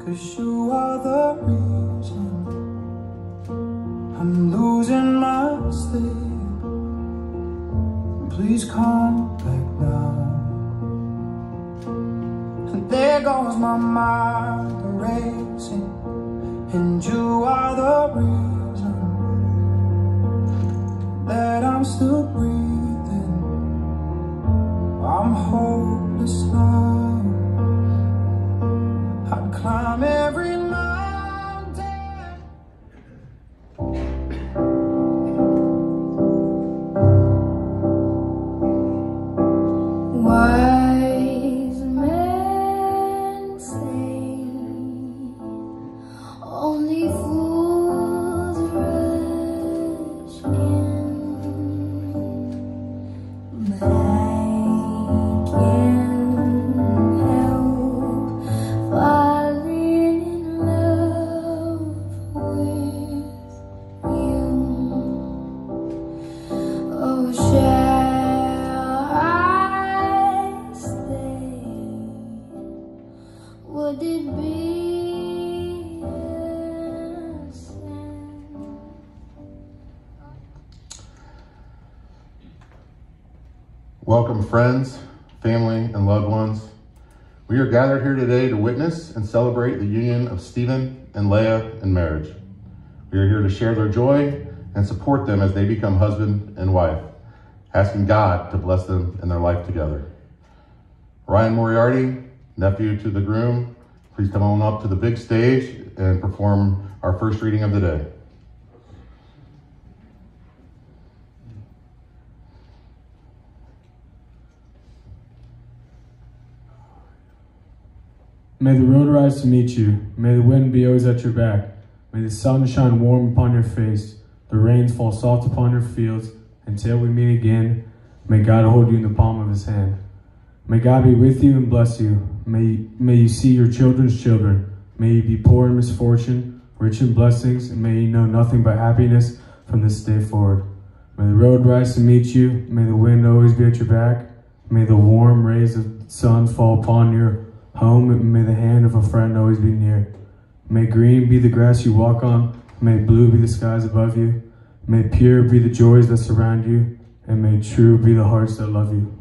'cause you are the reason I'm losing my sleep. Please come back now. And there goes my mind racing, and you are the reason that I'm still breathing. I'm hopeless now. I'd climb every mountain. Wise men say only fools rush in, but I can't help falling in love with you. Oh, shall I stay? Would it be a sin? Welcome, friends, family, and loved ones. We are gathered here today to witness and celebrate the union of Stephen and Leah in marriage. We are here to share their joy and support them as they become husband and wife, asking God to bless them in their life together. Ryan Moriarty, nephew to the groom, please come on up to the big stage and perform our first reading of the day. May the road rise to meet you. May the wind be always at your back. May the sun shine warm upon your face. The rains fall soft upon your fields. Until we meet again, may God hold you in the palm of his hand. May God be with you and bless you. May you see your children's children. May you be poor in misfortune, rich in blessings, and may you know nothing but happiness from this day forward. May the road rise to meet you. May the wind always be at your back. May the warm rays of the sun fall upon your home, and may the hand of a friend always be near. May green be the grass you walk on. May blue be the skies above you. May pure be the joys that surround you. And may true be the hearts that love you.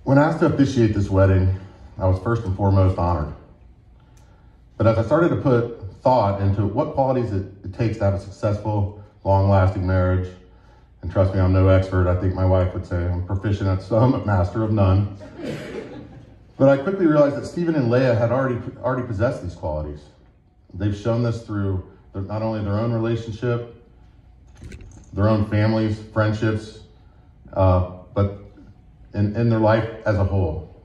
When asked to officiate this wedding, I was first and foremost honored. But as I started to put thought into what qualities it takes to have a successful, long-lasting marriage, and trust me, I'm no expert. I think my wife would say I'm proficient at some, but master of none. But I quickly realized that Stephen and Leah had already possessed these qualities. They've shown this through not only their own relationship, their own families, friendships, but in their life as a whole.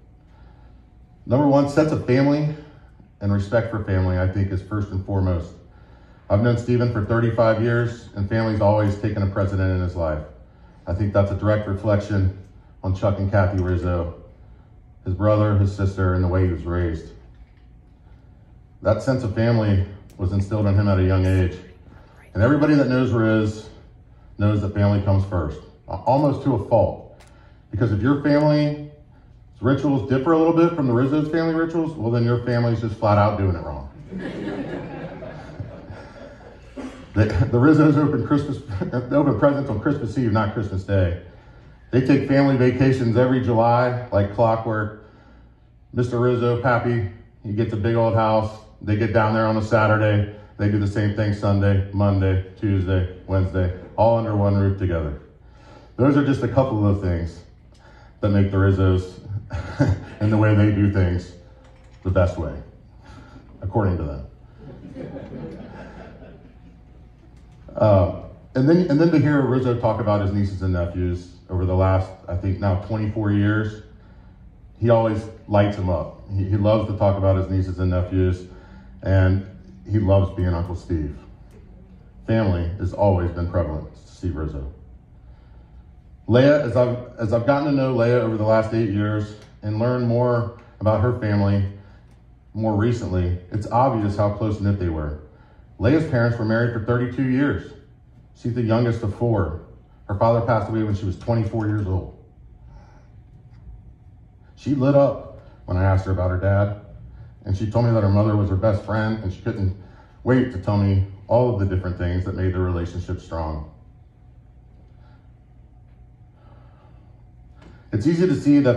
Number one, sense of family and respect for family, I think, is first and foremost. I've known Stephen for 35 years, and family's always taken a precedent in his life. I think that's a direct reflection on Chuck and Kathy Rizzo, his brother, his sister, and the way he was raised. That sense of family was instilled in him at a young age. And everybody that knows Riz knows that family comes first, almost to a fault. Because if your family's rituals differ a little bit from the Rizzo's family rituals, well, then your family's just flat out doing it wrong. The Rizzos open presents on Christmas Eve, not Christmas Day. They take family vacations every July, like clockwork. Mr. Rizzo, Pappy, he gets a big old house. They get down there on a Saturday. They do the same thing Sunday, Monday, Tuesday, Wednesday, all under one roof together. Those are just a couple of the things that make the Rizzos and the way they do things the best way, according to them. And then to hear Rizzo talk about his nieces and nephews over the last, I think now 24 years, he always lights them up. He loves to talk about his nieces and nephews, and he loves being Uncle Steve. Family has always been prevalent to Steve Rizzo. Leah, as I've gotten to know Leah over the last 8 years and learned more about her family more recently, it's obvious how close-knit they were. Leah's parents were married for 32 years. She's the youngest of 4. Her father passed away when she was 24 years old. She lit up when I asked her about her dad, and she told me that her mother was her best friend, and she couldn't wait to tell me all of the different things that made their relationship strong. It's easy to see that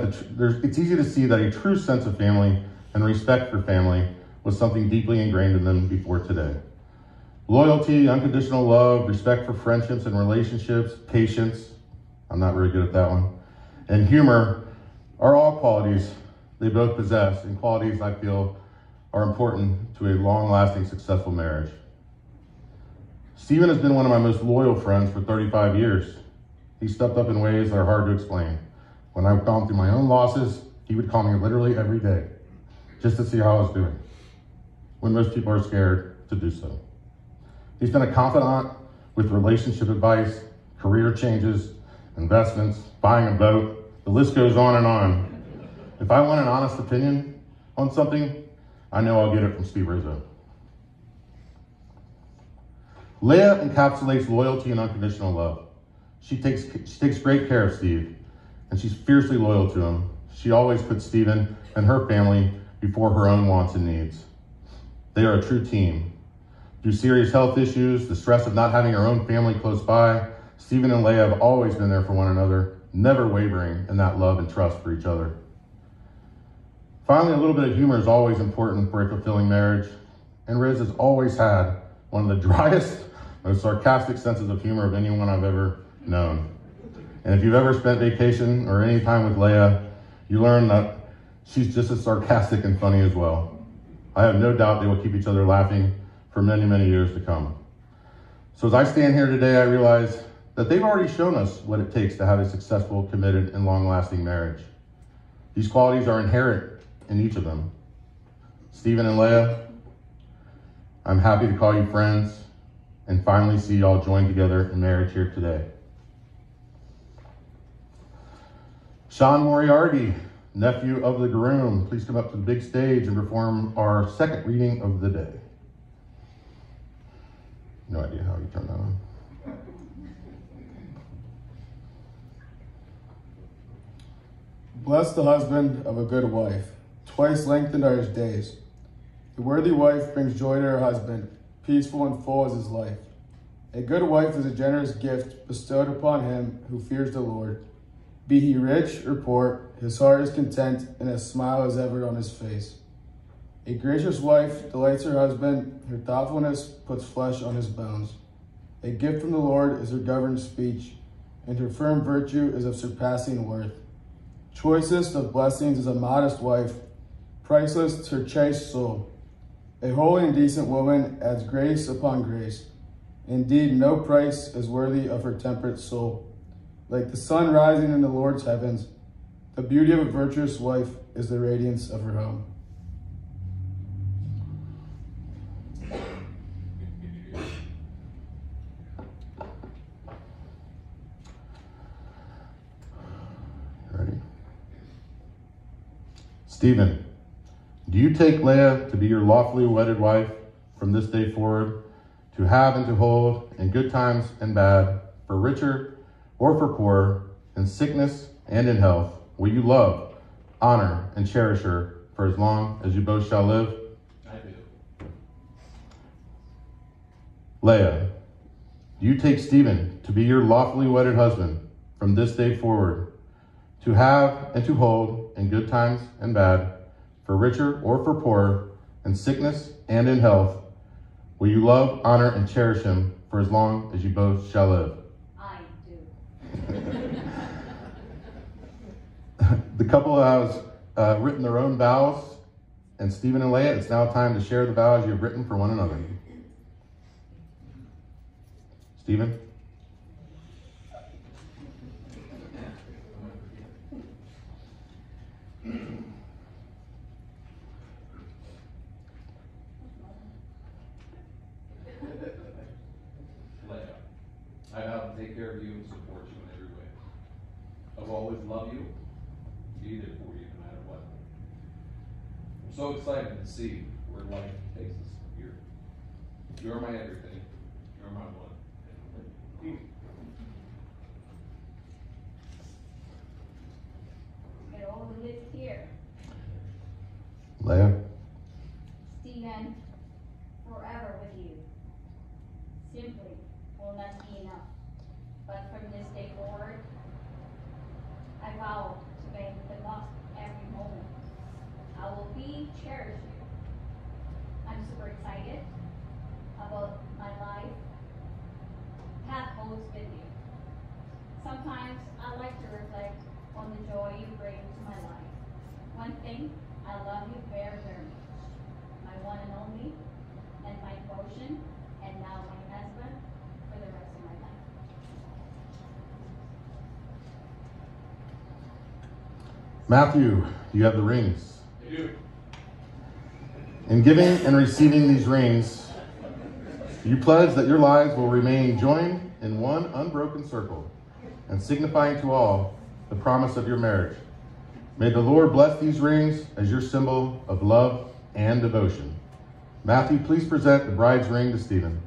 a true sense of family and respect for family was something deeply ingrained in them before today. Loyalty, unconditional love, respect for friendships and relationships, patience, I'm not very good at that one, and humor are all qualities they both possess, and qualities I feel are important to a long-lasting, successful marriage. Stephen has been one of my most loyal friends for 35 years. He stepped up in ways that are hard to explain. When I've gone through my own losses, he would call me literally every day just to see how I was doing, when most people are scared to do so. He's been a confidant with relationship advice, career changes, investments, buying a boat. The list goes on and on. If I want an honest opinion on something, I know I'll get it from Steve Rizzo. Leah encapsulates loyalty and unconditional love. She takes great care of Steve, and she's fiercely loyal to him. She always puts Stephen and her family before her own wants and needs. They are a true team. Through serious health issues, the stress of not having her own family close by, Stephen and Leah have always been there for one another, never wavering in that love and trust for each other. Finally, a little bit of humor is always important for a fulfilling marriage, and Riz has always had one of the driest, most sarcastic senses of humor of anyone I've ever known. And if you've ever spent vacation or any time with Leah, you learn that she's just as sarcastic and funny as well. I have no doubt they will keep each other laughing for many, many years to come. So as I stand here today, I realize that they've already shown us what it takes to have a successful, committed, and long-lasting marriage. These qualities are inherent in each of them. Stephen and Leah, I'm happy to call you friends and finally see y'all join together in marriage here today. Sean Moriarty, nephew of the groom, please come up to the big stage and perform our second reading of the day. No idea how you turn that on. Bless the husband of a good wife. Twice lengthened are his days. The worthy wife brings joy to her husband. Peaceful and full is his life. A good wife is a generous gift bestowed upon him who fears the Lord. Be he rich or poor, his heart is content, and a smile is ever on his face. A gracious wife delights her husband. Her thoughtfulness puts flesh on his bones. A gift from the Lord is her governed speech, and her firm virtue is of surpassing worth. Choicest of blessings is a modest wife, priceless her chaste soul. A holy and decent woman adds grace upon grace. Indeed, no price is worthy of her temperate soul. Like the sun rising in the Lord's heavens, the beauty of a virtuous wife is the radiance of her home. Ready? Stephen, do you take Leah to be your lawfully wedded wife from this day forward, to have and to hold in good times and bad, for richer or for poorer, in sickness and in health? Will you love, honor, and cherish her for as long as you both shall live? I do. Leah, do you take Stephen to be your lawfully wedded husband from this day forward, to have and to hold in good times and bad, for richer or for poorer, in sickness and in health? Will you love, honor, and cherish him for as long as you both shall live? I do. The couple has written their own vows, and Stephen and Leah, it's now time to share the vows you have written for one another. Stephen? Leah, I vow to take care of you and support you in every way. I will always love you, be there for you no matter what. I'm so excited to see where life takes us here. You're my everything. You're my one. Sometimes I like to reflect on the joy you bring to my life. One thing, I love you very, very much. My one and only, and my devotion, and now my husband for the rest of my life. Matthew, do you have the rings? I do. In giving and receiving these rings, you pledge that your lives will remain joined in one unbroken circle and signifying to all the promise of your marriage. May the Lord bless these rings as your symbol of love and devotion. Matthew, please present the bride's ring to Stephen.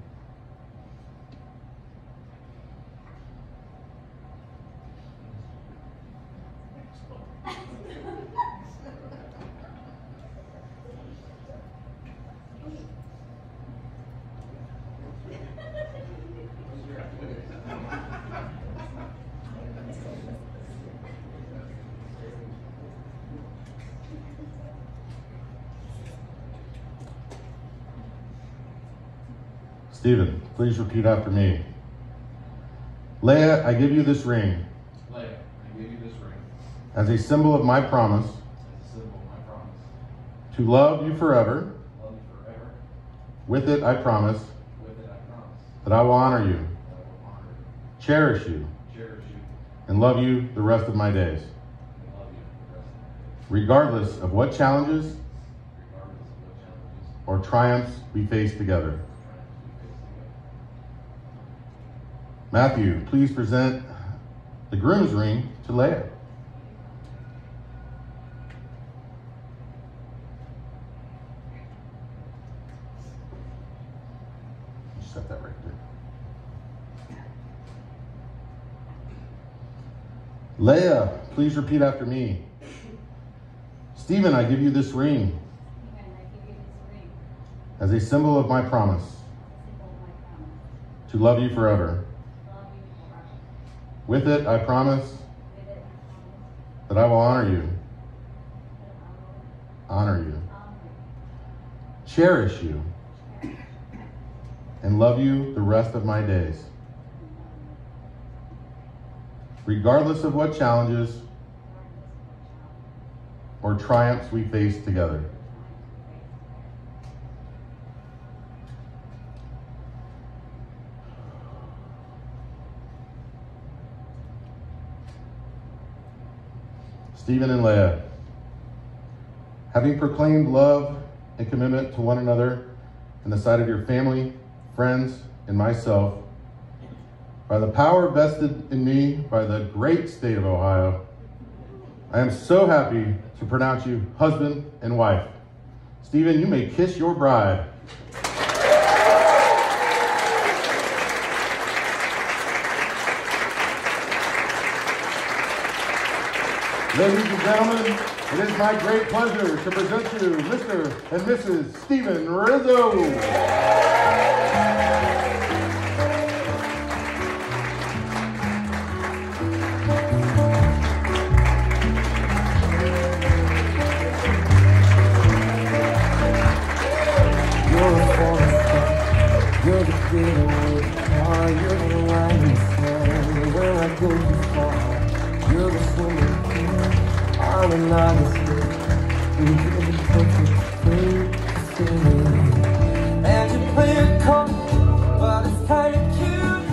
Stephen, please repeat after me. Leah, I give you this ring Leah, I give you this ring as a symbol of my promise as a symbol of my promise to love you forever. to love you forever. With it, I promise With it, I promise that I will honor you, that I will honor you, cherish you, cherish you, and love you the rest of my days, and love you the rest of my days, regardless of what challenges regardless of what challenges or triumphs we face together. or triumphs we face together. Matthew, please present the groom's ring to Leah. Just set that right there. Leah, please repeat after me. Stephen, I give you this ring Stephen, I give you this ring as a symbol of my promise as a symbol of my promise to love you forever. to love you forever. With it, I promise With it, I promise that I will honor you, that I will honor you, honor you, cherish you, cherish and love you the rest of my days, regardless of what challenges or triumphs we face together. Stephen and Leah, having proclaimed love and commitment to one another in the sight of your family, friends, and myself, by the power vested in me by the great state of Ohio, I am so happy to pronounce you husband and wife. Stephen, you may kiss your bride. Ladies and gentlemen, it is my great pleasure to present you Mr. and Mrs. Stephen Rizzo. You're the getaway car, you're the line sun. When I go too far, you're the swimming pool. I'm an honest and you're the perfect thing to see. And you play it cold, but it's kinda cute.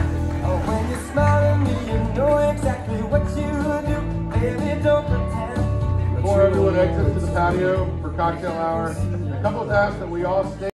Oh, when you smile at me, you know exactly what you do. Baby, don't pretend. Before everyone exits to the patio for cocktail hour, a couple of tasks that we all stay